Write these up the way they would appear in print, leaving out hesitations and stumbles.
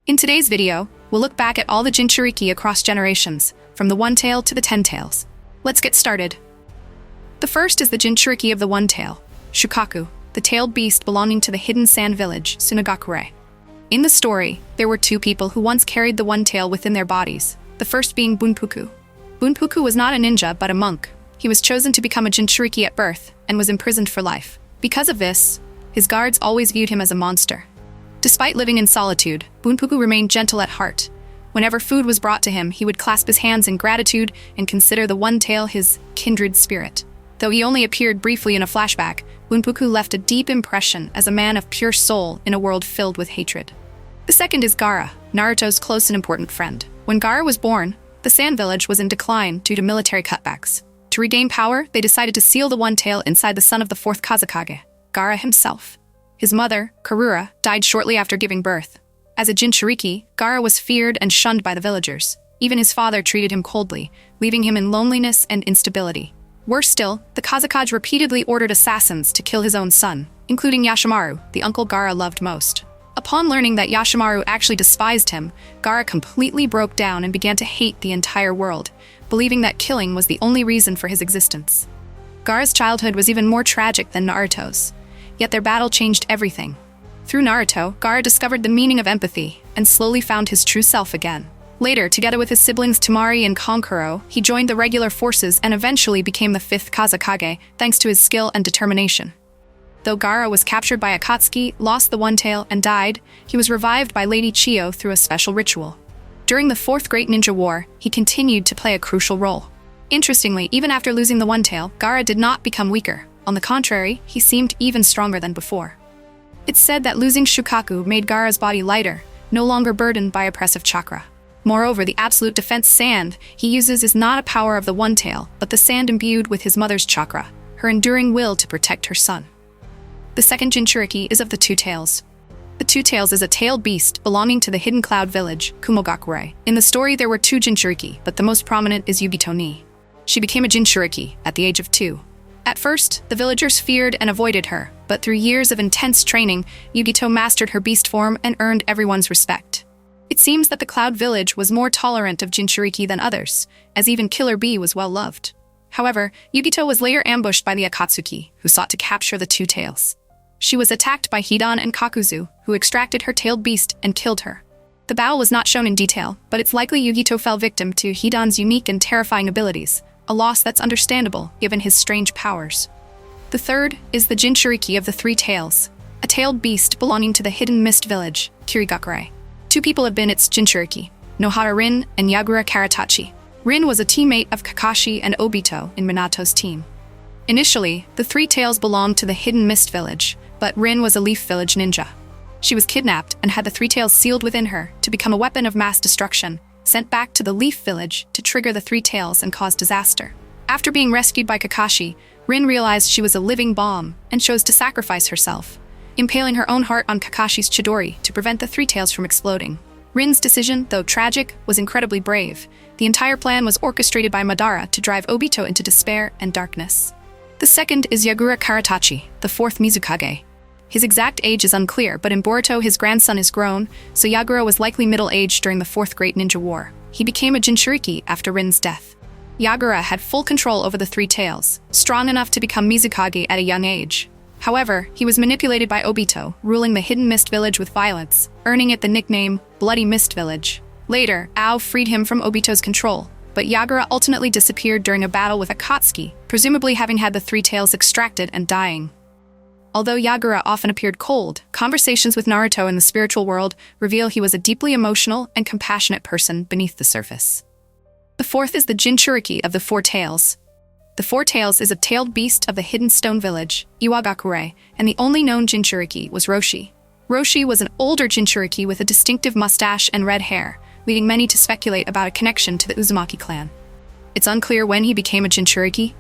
In today's video, we'll look back at all the Jinchuriki across generations, from the One-Tail to the 10 Tails. Let's get started. The first is the Jinchuriki of the One-Tail Shukaku, the tailed beast belonging to the hidden sand village, Sunagakure. In the story, there were two people who once carried the One-Tail within their bodies, the first being Bunpuku. Bunpuku was not a ninja, but a monk. He was chosen to become a Jinchuriki at birth, and was imprisoned for life. Because of this, his guards always viewed him as a monster. Despite living in solitude, Bunpuku remained gentle at heart. Whenever food was brought to him, he would clasp his hands in gratitude and consider the One-Tail his kindred spirit. Though he only appeared briefly in a flashback, Bunpuku left a deep impression as a man of pure soul in a world filled with hatred. The second is Gaara, Naruto's close and important friend. When Gaara was born, the Sand Village was in decline due to military cutbacks. To regain power, they decided to seal the One-Tail inside the son of the fourth Kazekage, Gaara himself. His mother, Karura, died shortly after giving birth. As a Jinchuriki, Gaara was feared and shunned by the villagers. Even his father treated him coldly, leaving him in loneliness and instability. Worse still, the Kazekage repeatedly ordered assassins to kill his own son, including Yashimaru, the uncle Gaara loved most. Upon learning that Yashimaru actually despised him, Gaara completely broke down and began to hate the entire world, believing that killing was the only reason for his existence. Gaara's childhood was even more tragic than Naruto's. Yet their battle changed everything. Through Naruto, Gaara discovered the meaning of empathy and slowly found his true self again. Later, together with his siblings Temari and Kokuō, he joined the regular forces and eventually became the 5th Kazekage thanks to his skill and determination. Though Gaara was captured by Akatsuki, lost the One-Tail, and died, he was revived by Lady Chiyo through a special ritual. During the 4th Great Ninja War, he continued to play a crucial role. Interestingly, even after losing the One-Tail, Gaara did not become weaker. On the contrary, he seemed even stronger than before. It's said that losing Shukaku made Gaara's body lighter, no longer burdened by oppressive chakra. Moreover, the absolute defense sand he uses is not a power of the One-Tail, but the sand imbued with his mother's chakra, her enduring will to protect her son. The second Jinchuriki is of the Two Tails. The Two Tails is a tailed beast belonging to the hidden cloud village, Kumogakure. In the story, there were two Jinchuriki, but the most prominent is Obito. She became a Jinchuriki at the age of 2. At first, the villagers feared and avoided her, but through years of intense training, Obito mastered her beast form and earned everyone's respect. It seems that the Cloud Village was more tolerant of Jinchuriki than others, as even Killer Bee was well loved. However, Obito was later ambushed by the Akatsuki, who sought to capture the Two Tails. She was attacked by Hidan and Kakuzu, who extracted her tailed beast and killed her. The battle was not shown in detail, but it's likely Obito fell victim to Hidan's unique and terrifying abilities, a loss that's understandable given his strange powers. The third is the Jinchuriki of the Three Tails, a tailed beast belonging to the hidden mist village, Kirigakure. Two people have been its Jinchuriki, Nohara Rin and Yagura Karatachi. Rin was a teammate of Kakashi and Obito in Minato's team. Initially, the Three Tails belonged to the hidden mist village, but Rin was a leaf village ninja. She was kidnapped and had the Three Tails sealed within her to become a weapon of mass destruction, sent back to the Leaf Village to trigger the Three Tails and cause disaster. After being rescued by Kakashi, Rin realized she was a living bomb and chose to sacrifice herself, impaling her own heart on Kakashi's Chidori to prevent the Three Tails from exploding. Rin's decision, though tragic, was incredibly brave. The entire plan was orchestrated by Madara to drive Obito into despair and darkness. The second is Yagura Karatachi, the 4th Mizukage. His exact age is unclear, but in Boruto his grandson is grown, so Yagura was likely middle-aged during the 4th Great Ninja War. He became a Jinchuriki after Rin's death. Yagura had full control over the Three Tails, strong enough to become Mizukage at a young age. However, he was manipulated by Obito, ruling the hidden mist village with violence, earning it the nickname Bloody Mist Village. Later, Ao freed him from Obito's control, but Yagura ultimately disappeared during a battle with Akatsuki, presumably having had the Three Tails extracted and dying. Although Yagura often appeared cold, conversations with Naruto in the spiritual world reveal he was a deeply emotional and compassionate person beneath the surface. The fourth is the Jinchuriki of the Four Tails. The Four Tails is a tailed beast of the hidden stone village, Iwagakure, and the only known Jinchuriki was Roshi. Roshi was an older Jinchuriki with a distinctive mustache and red hair, leading many to speculate about a connection to the Uzumaki clan. It's unclear when he became a Jinchuriki,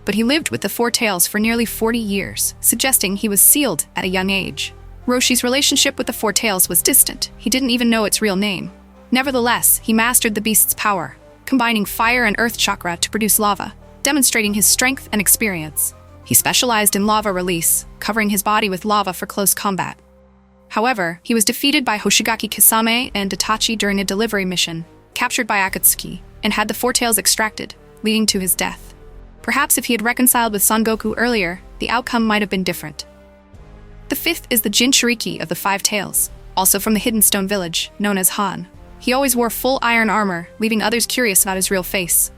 but he lived with the Four Tails for nearly 40 years, suggesting he was sealed at a young age. Roshi's relationship with the Four Tails was distant. He didn't even know its real name. Nevertheless, he mastered the beast's power, combining fire and earth chakra to produce lava, demonstrating his strength and experience. He specialized in lava release, covering his body with lava for close combat. However, he was defeated by Hoshigaki Kisame and Itachi during a delivery mission, captured by Akatsuki, and had the four tails extracted, leading to his death. Perhaps if he had reconciled with Son Goku earlier, the outcome might have been different. The fifth is the Jinchuriki of the five tails, also from the Hidden Stone Village, known as Han. He always wore full iron armor, leaving others curious about his real face.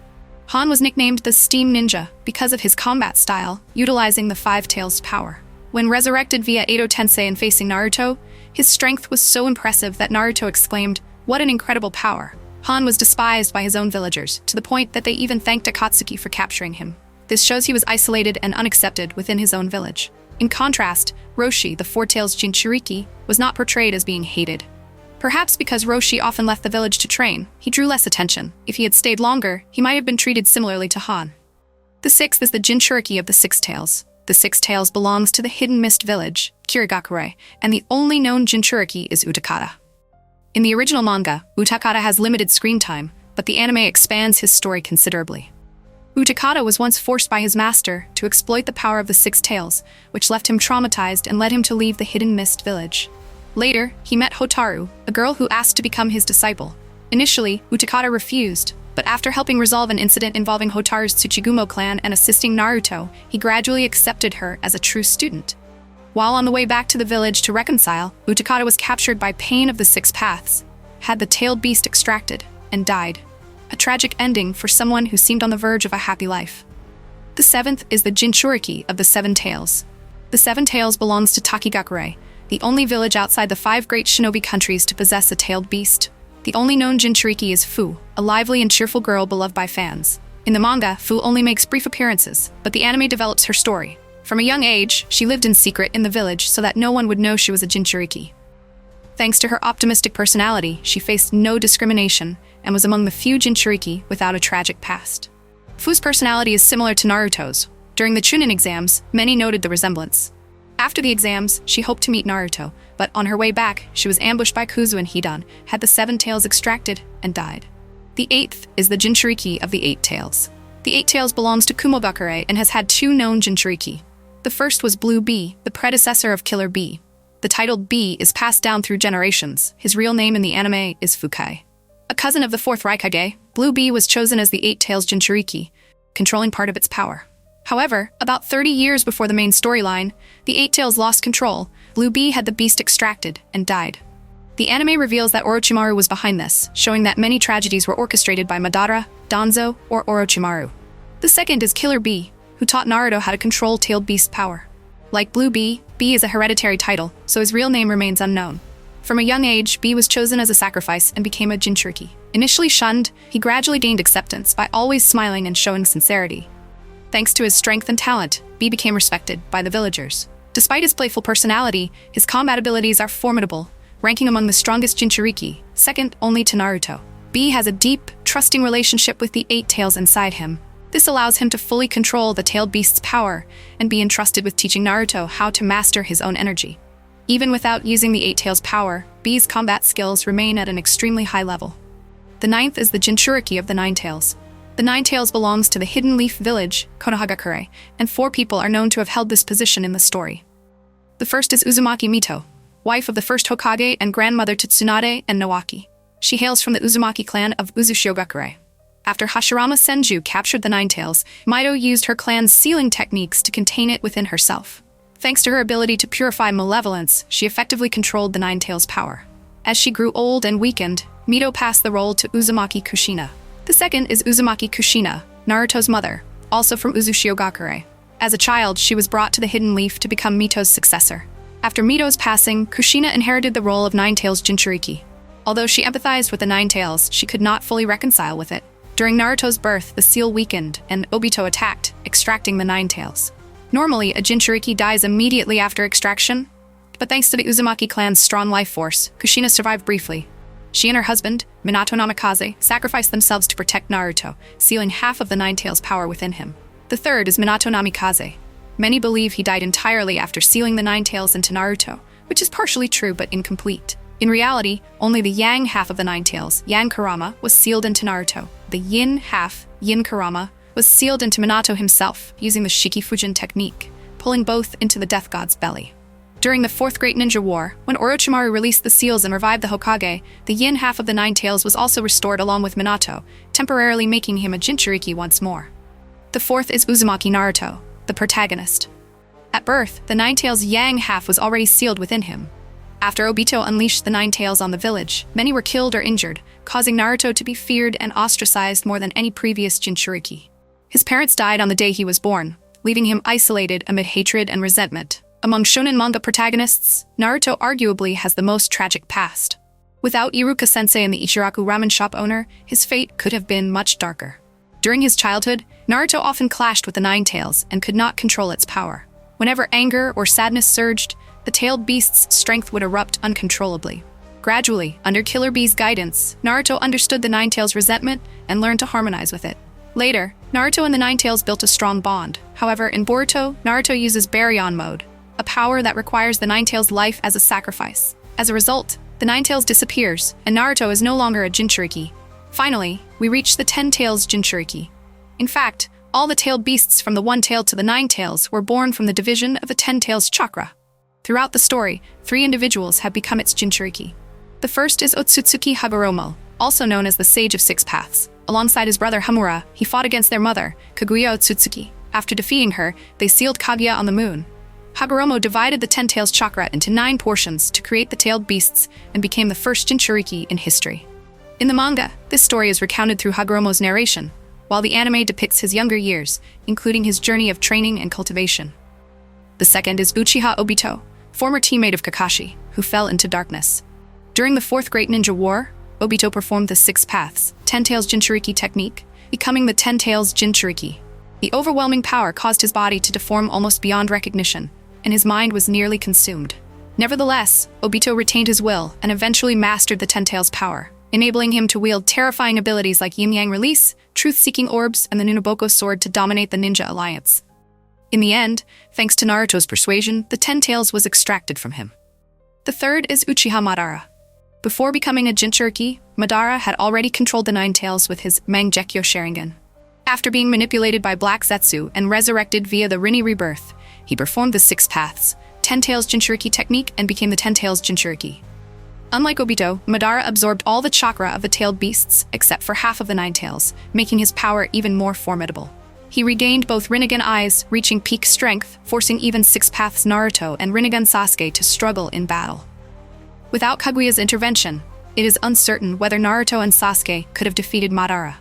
Han was nicknamed the Steam Ninja because of his combat style, utilizing the five tails' power. When resurrected via Edo Tensei and facing Naruto, his strength was so impressive that Naruto exclaimed, "What an incredible power!" Han was despised by his own villagers, to the point that they even thanked Akatsuki for capturing him. This shows he was isolated and unaccepted within his own village. In contrast, Roshi, the Four Tails Jinchuriki, was not portrayed as being hated. Perhaps because Roshi often left the village to train, he drew less attention. If he had stayed longer, he might have been treated similarly to Han. The sixth is the Jinchuriki of the Six Tails. The Six Tails belongs to the Hidden Mist Village, Kirigakure, and the only known Jinchuriki is Utakata. In the original manga, Utakata has limited screen time, but the anime expands his story considerably. Utakata was once forced by his master to exploit the power of the Six Tails, which left him traumatized and led him to leave the Hidden Mist Village. Later, he met Hotaru, a girl who asked to become his disciple. Initially, Utakata refused, but after helping resolve an incident involving Hotaru's Tsuchigumo clan and assisting Naruto, he gradually accepted her as a true student. While on the way back to the village to reconcile, Utakata was captured by Pain of the Six Paths, had the tailed beast extracted, and died. A tragic ending for someone who seemed on the verge of a happy life. The seventh is the Jinchuriki of the Seven Tails. The Seven Tails belongs to Takigakure, the only village outside the five great shinobi countries to possess a tailed beast. The only known Jinchuriki is Fu, a lively and cheerful girl beloved by fans. In the manga, Fu only makes brief appearances, but the anime develops her story. From a young age, she lived in secret in the village so that no one would know she was a Jinchuriki. Thanks to her optimistic personality, she faced no discrimination and was among the few Jinchuriki without a tragic past. Fu's personality is similar to Naruto's. During the Chunin exams, many noted the resemblance. After the exams, she hoped to meet Naruto, but on her way back, she was ambushed by Kuzu and Hidan, had the seven tails extracted, and died. The eighth is the Jinchuriki of the Eight Tails. The Eight Tails belongs to Kumobakure and has had two known Jinchuriki. The first was Blue Bee, the predecessor of Killer Bee. The title Bee is passed down through generations. His real name in the anime is Fukai. A cousin of the fourth Raikage, Blue Bee was chosen as the Eight Tails Jinchuriki, controlling part of its power. However, about 30 years before the main storyline, the Eight Tails lost control. Blue Bee had the beast extracted and died. The anime reveals that Orochimaru was behind this, showing that many tragedies were orchestrated by Madara, Danzo, or Orochimaru. The second is Killer Bee, who taught Naruto how to control tailed beast power. Like Blue Bee, Bee is a hereditary title, so his real name remains unknown. From a young age, Bee was chosen as a sacrifice and became a Jinchuriki. Initially shunned, he gradually gained acceptance by always smiling and showing sincerity. Thanks to his strength and talent, Bee became respected by the villagers. Despite his playful personality, his combat abilities are formidable, ranking among the strongest Jinchuriki, second only to Naruto. Bee has a deep, trusting relationship with the Eight Tails inside him. This allows him to fully control the tailed beast's power and be entrusted with teaching Naruto how to master his own energy. Even without using the Eight Tails' power, Bee's combat skills remain at an extremely high level. The ninth is the Jinchuriki of the Nine Tails. The Nine Tails belongs to the Hidden Leaf Village, Konohagakure, and 4 people are known to have held this position in the story. The first is Uzumaki Mito, wife of the first Hokage and grandmother to Tsunade and Nawaki. She hails from the Uzumaki clan of Uzushiogakure. After Hashirama Senju captured the Nine Tails, Mito used her clan's sealing techniques to contain it within herself. Thanks to her ability to purify malevolence, she effectively controlled the Nine Tails' power. As she grew old and weakened, Mito passed the role to Uzumaki Kushina. The second is Uzumaki Kushina, Naruto's mother, also from Uzushiogakure. As a child, she was brought to the Hidden Leaf to become Mito's successor. After Mito's passing, Kushina inherited the role of Nine Tails Jinchuriki. Although she empathized with the Nine Tails, she could not fully reconcile with it. During Naruto's birth, the seal weakened, and Obito attacked, extracting the Nine Tails. Normally, a Jinchuriki dies immediately after extraction, but thanks to the Uzumaki clan's strong life force, Kushina survived briefly. She and her husband, Minato Namikaze, sacrificed themselves to protect Naruto, sealing half of the Nine Tails' power within him. The third is Minato Namikaze. Many believe he died entirely after sealing the Nine Tails into Naruto, which is partially true but incomplete. In reality, only the yang half of the Nine Tails, Yang Kurama, was sealed into Naruto. The yin half, Yin Kurama, was sealed into Minato himself, using the Shiki Fujin technique, pulling both into the Death God's belly. During the Fourth Great Ninja War, when Orochimaru released the seals and revived the Hokage, the yin half of the Nine Tails was also restored along with Minato, temporarily making him a Jinchuriki once more. The fourth is Uzumaki Naruto, the protagonist. At birth, the Nine Tails yang half was already sealed within him. After Obito unleashed the Nine Tails on the village, many were killed or injured, causing Naruto to be feared and ostracized more than any previous Jinchuriki. His parents died on the day he was born, leaving him isolated amid hatred and resentment. Among shonen manga protagonists, Naruto arguably has the most tragic past. Without Iruka-sensei and the Ichiraku ramen shop owner, his fate could have been much darker. During his childhood, Naruto often clashed with the Nine Tails and could not control its power. Whenever anger or sadness surged, the tailed beast's strength would erupt uncontrollably. Gradually, under Killer Bee's guidance, Naruto understood the Nine Tails' resentment and learned to harmonize with it. Later, Naruto and the Nine Tails built a strong bond. However, in Boruto, Naruto uses Baryon mode, a power that requires the Nine Tails' life as a sacrifice. As a result, the Nine Tails disappears, and Naruto is no longer a Jinchuriki. Finally, we reach the Ten Tails Jinchuriki. In fact, all the tailed beasts from the One Tail to the Nine Tails were born from the division of the Ten Tails chakra. Throughout the story, 3 individuals have become its Jinchuriki. The first is Otsutsuki Hagoromo, also known as the Sage of Six Paths. Alongside his brother Hamura, he fought against their mother, Kaguya Otsutsuki. After defeating her, they sealed Kaguya on the moon. Hagoromo divided the Ten Tails chakra into 9 portions to create the tailed beasts and became the first Jinchuriki in history. In the manga, this story is recounted through Hagoromo's narration, while the anime depicts his younger years, including his journey of training and cultivation. The second is Uchiha Obito, former teammate of Kakashi, who fell into darkness. During the Fourth Great Ninja War, Obito performed the Six Paths, Ten Tails Jinchuriki technique, becoming the Ten Tails Jinchuriki. The overwhelming power caused his body to deform almost beyond recognition, and his mind was nearly consumed. Nevertheless, Obito retained his will and eventually mastered the Ten Tails' power, enabling him to wield terrifying abilities like Yin-Yang Release, Truth-Seeking Orbs, and the Nunoboko Sword to dominate the Ninja Alliance. In the end, thanks to Naruto's persuasion, the Ten Tails was extracted from him. The third is Uchiha Madara. Before becoming a Jinchuriki, Madara had already controlled the Nine Tails with his Mangekyo Sharingan. After being manipulated by Black Zetsu and resurrected via the Rinne rebirth, he performed the Six Paths, Ten Tails Jinchuriki technique and became the Ten Tails Jinchuriki. Unlike Obito, Madara absorbed all the chakra of the tailed beasts except for half of the Nine Tails, making his power even more formidable. He regained both Rinnegan eyes, reaching peak strength, forcing even Six Paths Naruto and Rinnegan Sasuke to struggle in battle. Without Kaguya's intervention, it is uncertain whether Naruto and Sasuke could have defeated Madara.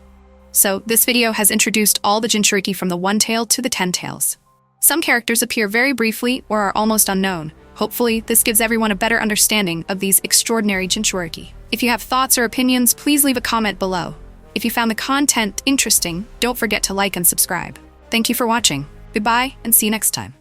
So, this video has introduced all the Jinchuriki from the One Tail to the Ten Tails. Some characters appear very briefly or are almost unknown. Hopefully, this gives everyone a better understanding of these extraordinary Jinchuriki. If you have thoughts or opinions, please leave a comment below. If you found the content interesting, don't forget to like and subscribe. Thank you for watching. Goodbye, and see you next time.